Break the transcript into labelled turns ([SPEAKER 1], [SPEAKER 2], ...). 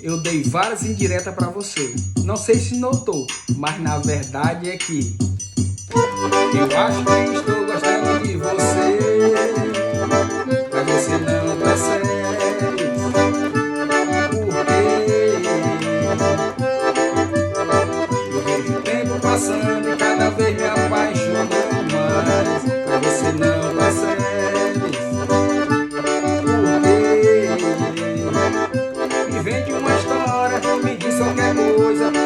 [SPEAKER 1] Eu dei várias indiretas pra você. Não sei se notou, mas na verdade é que eu acho que estou gostando de você, mas você não percebe porque eu vejo o tempo passando e cada vez me apaixonando mais, mas você não percebe porque me vende uma história, me diz qualquer coisa